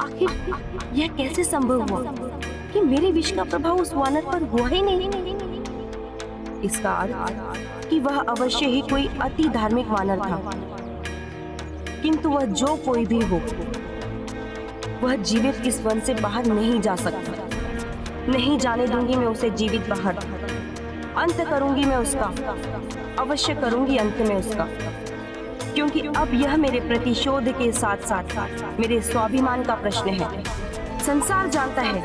आखिर यह कैसे संभव हुआ कि मेरे विष का प्रभाव उस वानर पर हुआ ही नहीं? इसका अर्थ कि वह अवश्य ही कोई अति धार्मिक वानर था। किंतु वह जो कोई भी हो, वह जीवित इस वन से बाहर नहीं जा सकता। नहीं जाने दूंगी मैं उसे जीवित बाहर। अंत करूंगी मैं उसका, अवश्य करूंगी अंत में उसका, क्योंकि अब यह मेरे प्रतिशोध के साथ साथ मेरे स्वाभिमान का प्रश्न है। संसार जानता है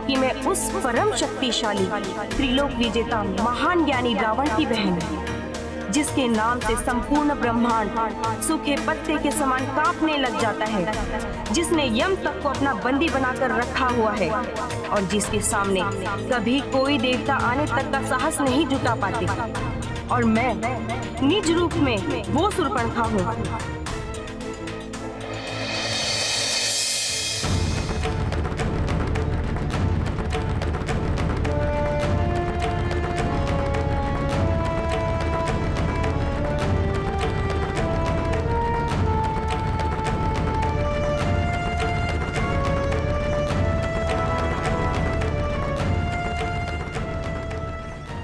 कि मैं उस परम शक्तिशाली त्रिलोक विजेता महान ज्ञानी रावण की बहन हूँ, जिसके नाम से संपूर्ण ब्रह्मांड सूखे पत्ते के समान कांपने लग जाता है, जिसने यम तक को अपना बंदी बनाकर रखा हुआ है और जिसके सामने कभी कोई देवता आने तक का साहस नहीं जुटा पाते। और मैं निज रूप में वो शूर्पणखा हूँ।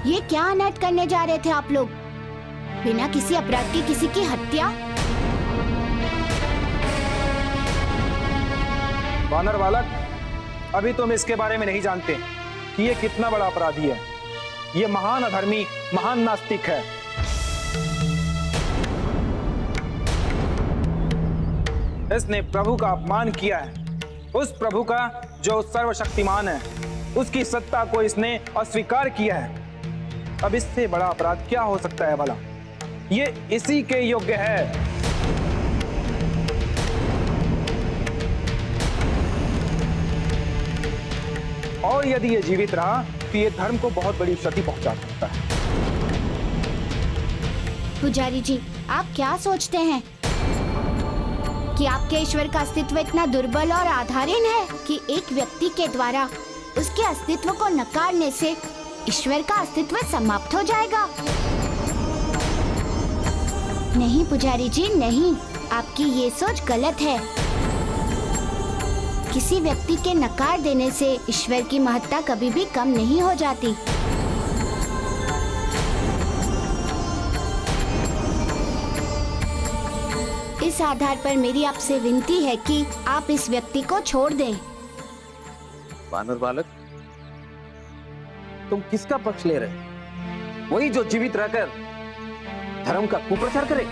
ये क्या अनर्थ करने जा रहे थे आप लोग? बिना किसी अपराध के किसी की हत्या? वानर बालक, अभी तुम इसके बारे में नहीं जानते कि ये कितना बड़ा अपराधी है। ये महान अधर्मी, महान नास्तिक है। इसने प्रभु का अपमान किया है, उस प्रभु का जो सर्वशक्तिमान है। उसकी सत्ता को इसने अस्वीकार किया है। अब इससे बड़ा अपराध क्या हो सकता है भला? ये इसी के योग्य है। और यदि ये जीवित रहा तो ये धर्म को बहुत बड़ी क्षति पहुंचा सकता है। पुजारी जी, आप क्या सोचते हैं कि आपके ईश्वर का अस्तित्व इतना दुर्बल और आधारहीन है कि एक व्यक्ति के द्वारा उसके अस्तित्व को नकारने से ईश्वर का अस्तित्व समाप्त हो जाएगा? नहीं पुजारी जी, नहीं, आपकी ये सोच गलत है। किसी व्यक्ति के नकार देने से ईश्वर की महत्ता कभी भी कम नहीं हो जाती। इस आधार पर मेरी आपसे विनती है कि आप इस व्यक्ति को छोड़ दें। वानर बालक, तुम किसका पक्ष ले रहे? वही जो जीवित रहकर धर्म का कुप्रचार करे?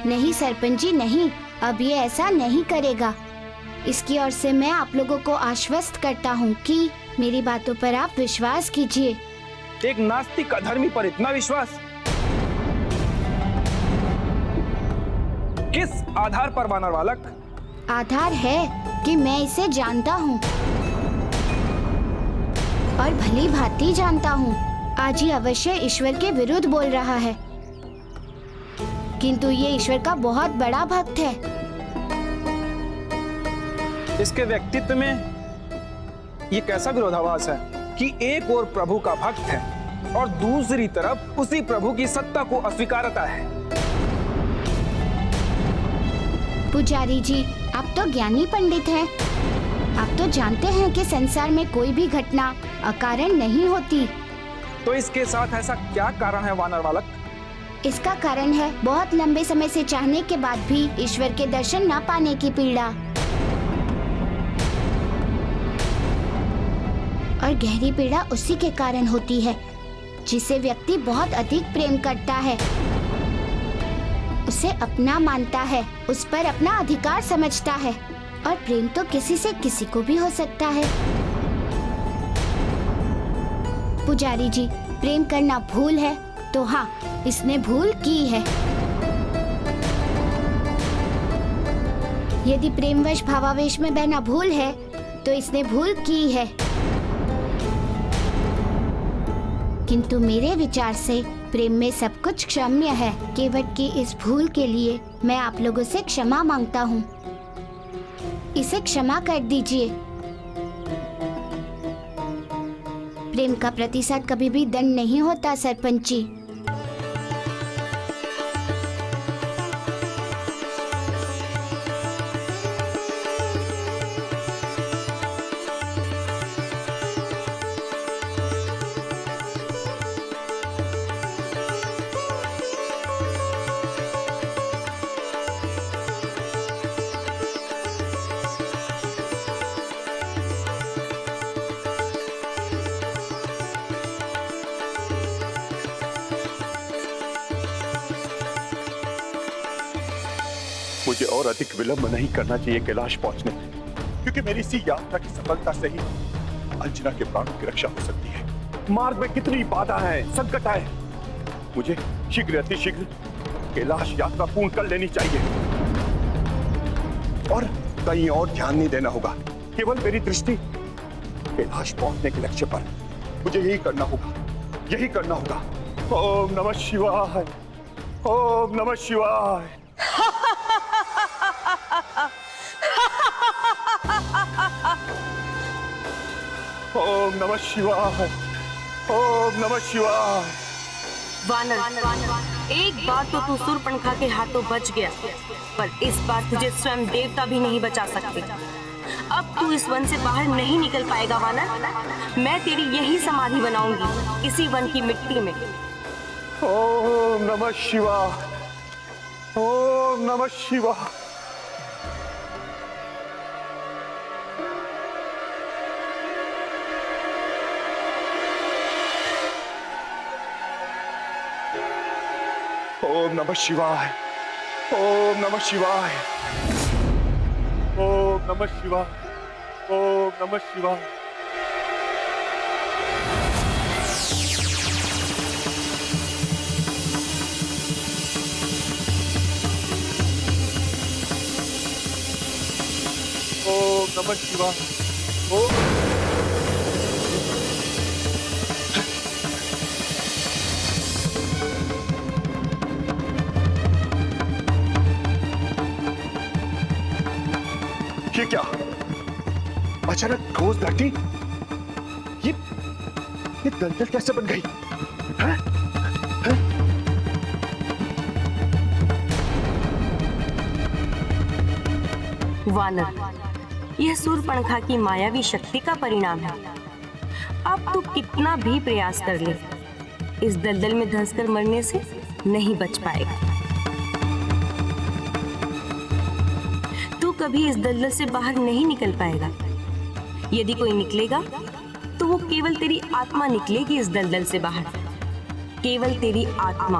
नहीं सरपंच जी, नहीं, अब ये ऐसा नहीं करेगा। इसकी ओर से मैं आप लोगों को आश्वस्त करता हूँ कि मेरी बातों पर आप विश्वास कीजिए। एक नास्तिक अधर्मी पर इतना विश्वास? किस आधार पर वानर बालक? आधार है कि मैं इसे जानता हूँ और भली भांति जानता हूँ। आज ही अवश्य ईश्वर के विरुद्ध बोल रहा है, किंतु ये ईश्वर का बहुत बड़ा भक्त है। इसके व्यक्तित्व में ये कैसा विरोधाभास है कि एक ओर प्रभु का भक्त है और दूसरी तरफ उसी प्रभु की सत्ता को अस्वीकारता है। पुजारी जी, आप तो ज्ञानी पंडित हैं। आप तो जानते हैं कि संसार में कोई भी घटना अकारण नहीं होती। तो इसके साथ ऐसा क्या कारण है वानर बालक? इसका कारण है बहुत लंबे समय से चाहने के बाद भी ईश्वर के दर्शन न पाने की पीड़ा और गहरी पीड़ा उसी के कारण होती है जिसे व्यक्ति बहुत अधिक प्रेम करता है, उसे अपना मानता है, उस पर अपना अधिकार समझता है। और प्रेम तो किसी से किसी को भी हो सकता है। पुजारी जी, प्रेम करना भूल है तो हाँ, इसने भूल की है। यदि प्रेमवश भावावेश में बहना भूल है तो इसने भूल की है। किंतु मेरे विचार से प्रेम में सब कुछ क्षम्य है। केवट की इस भूल के लिए मैं आप लोगों से क्षमा मांगता हूँ। इसे क्षमा कर दीजिए। प्रेम का प्रतिशत कभी भी दंड नहीं होता सरपंच जी। मुझे और अधिक विलंब नहीं करना चाहिए कैलाश पहुंचने में, क्योंकि मेरी इसी यात्रा की सफलता से ही अंजना के प्राणों की रक्षा हो सकती है। मार्ग में कितनी बाधा है, संकट है, मुझे शीघ्र अतिशीघ्र कैलाश यात्रा पूर्ण कर लेनी चाहिए और कहीं और ध्यान नहीं देना होगा। केवल मेरी दृष्टि कैलाश पहुंचने के लक्ष्य पर, मुझे यही करना होगा, यही करना होगा। ओम नमः शिवाय, ओम नमः शिवाय। ओम नमः शिवाय, ओम नमः शिवाय। वानर, एक बार तो तू शूर्पणखा के हाथों बच गया, पर इस बार तुझे स्वयं देवता भी नहीं बचा सकते। अब तू इस वन से बाहर नहीं निकल पाएगा वानर। मैं तेरी यही समाधि बनाऊंगी, इसी वन की मिट्टी में। ओम नमः शिवाय, ओम नमः शिवाय। ओम नमः शिवाय, ओम नमः शिवाय, ओम नमः शिवाय, ओम नमः शिवाय। ओम नमः शिवाय, ओम। ये क्या? अचानक ठोस धरती, ये दलदल कैसे बन गई? हैं? हैं? वानर, यह शूर्पणखा की मायावी शक्ति का परिणाम है। अब तू कितना भी प्रयास कर ले, इस दलदल में धंसकर मरने से नहीं बच पाएगा। तू कभी इस दलदल से बाहर नहीं निकल पाएगा। यदि कोई निकलेगा तो वो केवल तेरी आत्मा निकलेगी इस दलदल से बाहर, केवल तेरी आत्मा।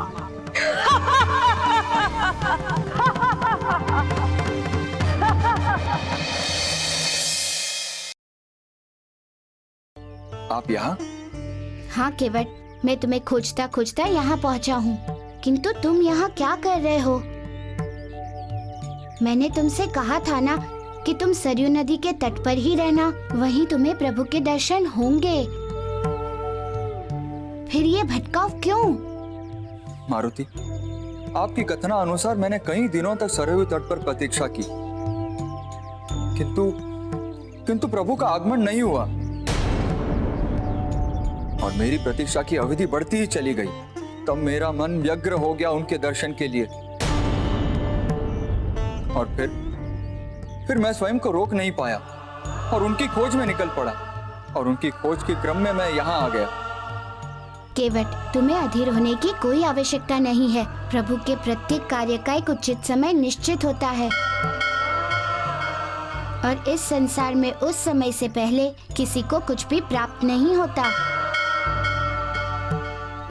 आप यहाँ? हाँ केवट, मैं तुम्हें खोजता खोजता यहाँ पहुँचा हूँ, किंतु तुम यहाँ क्या कर रहे हो? मैंने तुमसे कहा था ना कि तुम सरयू नदी के तट पर ही रहना, वहीं तुम्हें प्रभु के दर्शन होंगे। फिर ये भटकाव क्यों? मारुति, आपकी कथना अनुसार मैंने कई दिनों तक सरयू तट पर प्रतीक्षा की, किंतु प्रभु का आगमन नहीं हुआ और मेरी प्रतीक्षा की अवधि बढ़ती ही चली गई। तब मेरा मन व्यग्र हो गया उनके दर्शन के लिए और फिर मैं स्वयं को रोक नहीं पाया और उनकी खोज में निकल पड़ा और उनकी खोज के क्रम में मैं यहाँ आ गया। केवट, तुम्हें अधीर होने की कोई आवश्यकता नहीं है। प्रभु के प्रत्येक कार्य का एक उचित समय निश्चित होता है और इस संसार में उस समय से पहले किसी को कुछ भी प्राप्त नहीं होता।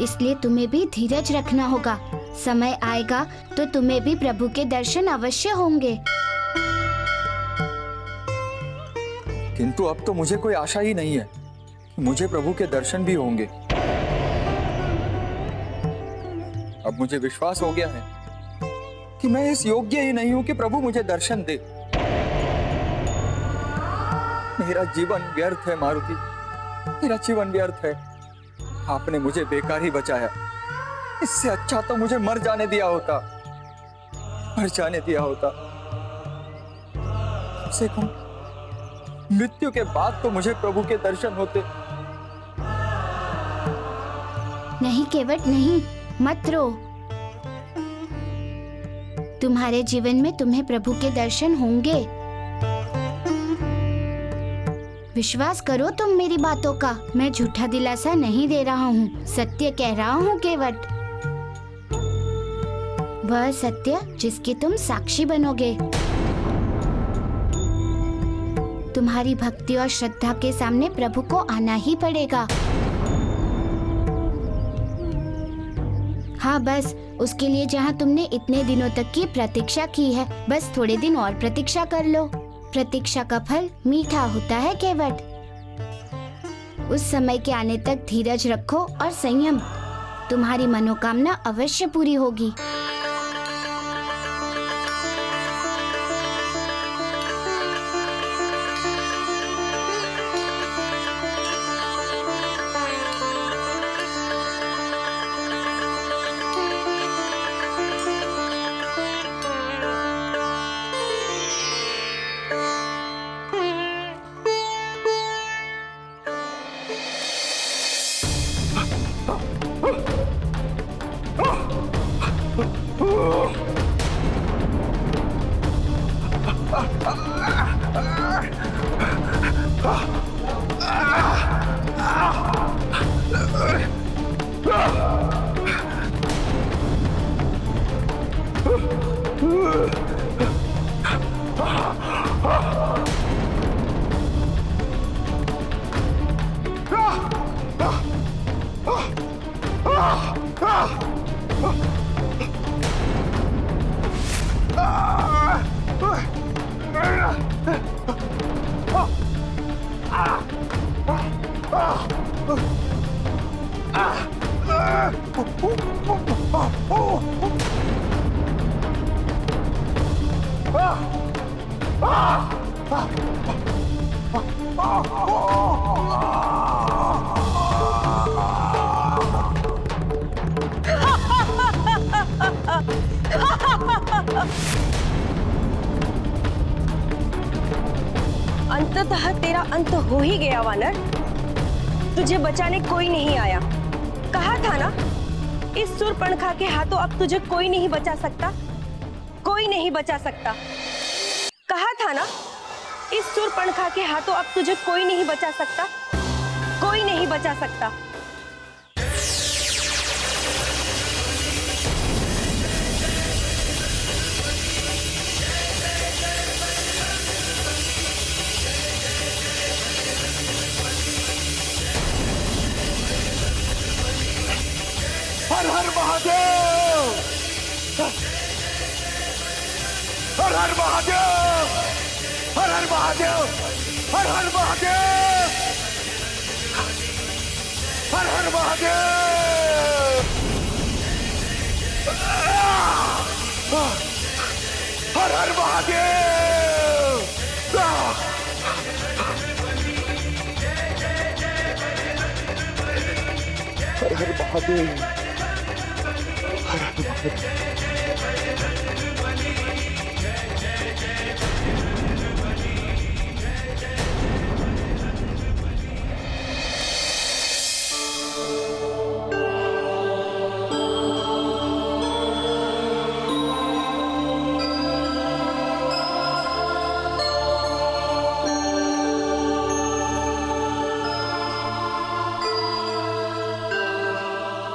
इसलिए तुम्हें भी धीरज रखना होगा। समय आएगा तो तुम्हें भी प्रभु के दर्शन अवश्य होंगे। किंतु अब तो मुझे कोई आशा ही नहीं है कि मुझे प्रभु के दर्शन भी होंगे। अब मुझे विश्वास हो गया है कि मैं इस योग्य ही नहीं हूं कि प्रभु मुझे दर्शन दे। मेरा जीवन व्यर्थ है मारुति, मेरा जीवन व्यर्थ है। आपने मुझे बेकार ही बचाया। इससे अच्छा तो मुझे मर जाने दिया होता, मर जाने दिया होता। कम से कम मृत्यु के बाद तो मुझे प्रभु के दर्शन होते। नहीं केवट, नहीं, मत रो। तुम्हारे जीवन में तुम्हें प्रभु के दर्शन होंगे। विश्वास करो तुम मेरी बातों का। मैं झूठा दिलासा नहीं दे रहा हूँ, सत्य कह रहा हूँ केवट। वह सत्य जिसके तुम साक्षी बनोगे। तुम्हारी भक्ति और श्रद्धा के सामने प्रभु को आना ही पड़ेगा। हाँ, बस उसके लिए जहाँ तुमने इतने दिनों तक की प्रतीक्षा की है, बस थोड़े दिन और प्रतीक्षा कर लो। प्रतीक्षा का फल मीठा होता है केवट। उस समय के आने तक धीरज रखो और संयम। तुम्हारी मनोकामना अवश्य पूरी होगी। अंततः तेरा अंत हो ही गया वानर। तुझे बचाने कोई नहीं आया। कहा था ना, इस शूर्पणखा के हाथों अब तुझे कोई नहीं बचा सकता, कोई नहीं बचा सकता। कहा था ना, इस शूर्पणखा के हाथों अब तुझे कोई नहीं बचा सकता, कोई नहीं बचा सकता। हर हर महादेव, हर हर महादेव, हर हर महादेव, हर हर महादेव, हर हर महादेव, हर हर महादेव। हर हर महादेव।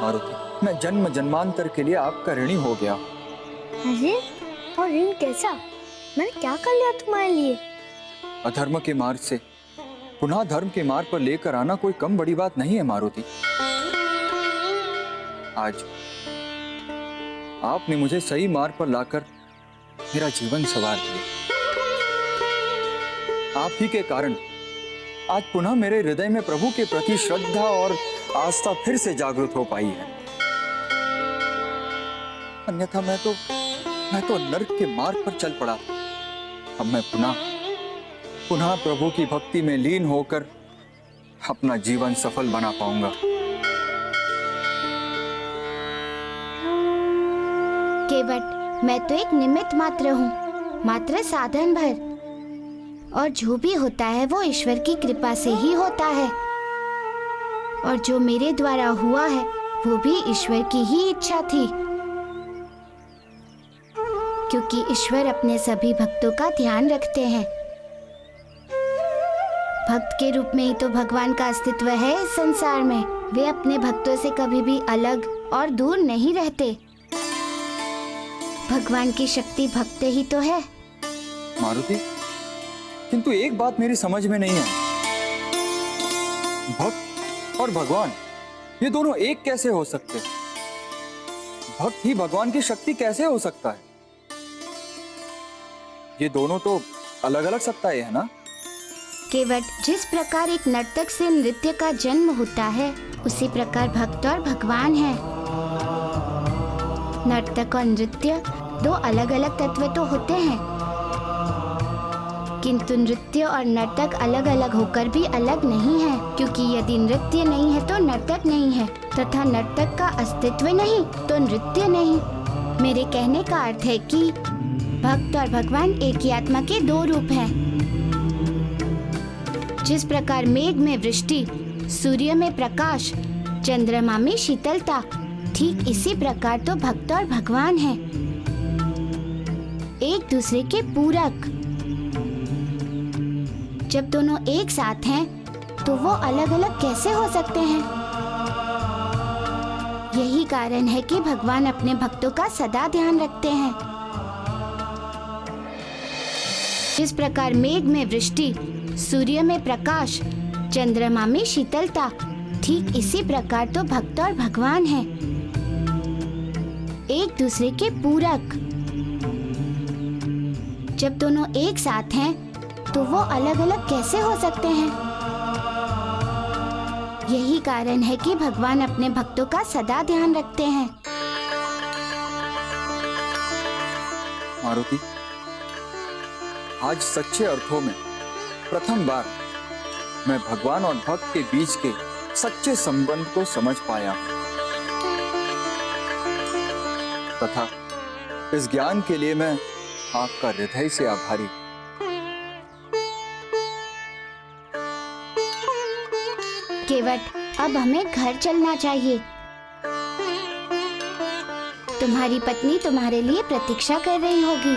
मारुति, मैं जन्म जन्मांतर के लिए आपका ऋणी हो गया। अरे, और ऋण कैसा? मैंने क्या कर लिया तुम्हारे लिए? अधर्म के मार्ग से पुनः धर्म के मार्ग पर लेकर आना कोई कम बड़ी बात नहीं है मारुति। आज आपने मुझे सही मार्ग पर लाकर मेरा जीवन संवार दिया। आप ही के कारण आज पुनः मेरे हृदय में प्रभु के प्रति श्रद्धा और आस्था फिर से जागृत हो पाई है। अन्यथा मैं तो नर्क के मार्ग पर चल पड़ा। अब मैं पुनः प्रभु की भक्ति में लीन होकर अपना जीवन सफल बना पाऊंगा। केवट, मैं तो एक निमित्त मात्र हूँ, मात्र साधन भर। और जो भी होता है वो ईश्वर की कृपा से ही होता है। और जो मेरे द्वारा हुआ है वो भी ईश्वर की ही इच्छा थी, क्योंकि ईश्वर अपने सभी भक्तों का ध्यान रखते हैं। भक्त के रूप में ही तो भगवान का अस्तित्व है इस संसार में। वे अपने भक्तों से कभी भी अलग और दूर नहीं रहते। भगवान की शक्ति भक्त ही तो है। मारुति, किंतु एक बात मेरी समझ में नहीं है, भक्त और भगवान ये दोनों एक कैसे हो सकते? भक्त ही भगवान की शक्ति कैसे हो सकता है? ये दोनों तो अलग अलग सत्ताएं है ना? केवट, जिस प्रकार एक नर्तक से नृत्य का जन्म होता है, उसी प्रकार भक्त और भगवान है। नर्तक और नृत्य दो अलग अलग तत्व तो होते हैं, किंतु नृत्य और नर्तक अलग अलग होकर भी अलग नहीं है, क्योंकि यदि नृत्य नहीं है तो नर्तक नहीं है, तथा नर्तक का अस्तित्व नहीं तो नृत्य नहीं। मेरे कहने का अर्थ है कि भक्त और भगवान एक ही आत्मा के दो रूप हैं। जिस प्रकार मेघ में वृष्टि, सूर्य में प्रकाश, चंद्रमा में शीतलता, ठीक इसी प्रकार तो भक्त और भगवान हैं, एक दूसरे के पूरक। जब दोनों एक साथ हैं, तो वो अलग अलग कैसे हो सकते हैं? यही कारण है कि भगवान अपने भक्तों का सदा ध्यान रखते हैं। जिस प्रकार मेघ में वृष्टि, सूर्य में प्रकाश, चंद्रमा में शीतलता, ठीक इसी प्रकार तो भक्त और भगवान हैं, एक दूसरे के पूरक। जब दोनों एक साथ हैं, तो वो अलग अलग कैसे हो सकते हैं? यही कारण है कि भगवान अपने भक्तों का सदा ध्यान रखते हैं। मारुति, आज सच्चे अर्थों में प्रथम बार मैं भगवान और भक्त के बीच के सच्चे संबंध को समझ पाया, तथा इस ज्ञान के लिए मैं आपका हृदय से आभारी। केवट, अब हमें घर चलना चाहिए। तुम्हारी पत्नी तुम्हारे लिए प्रतीक्षा कर रही होगी।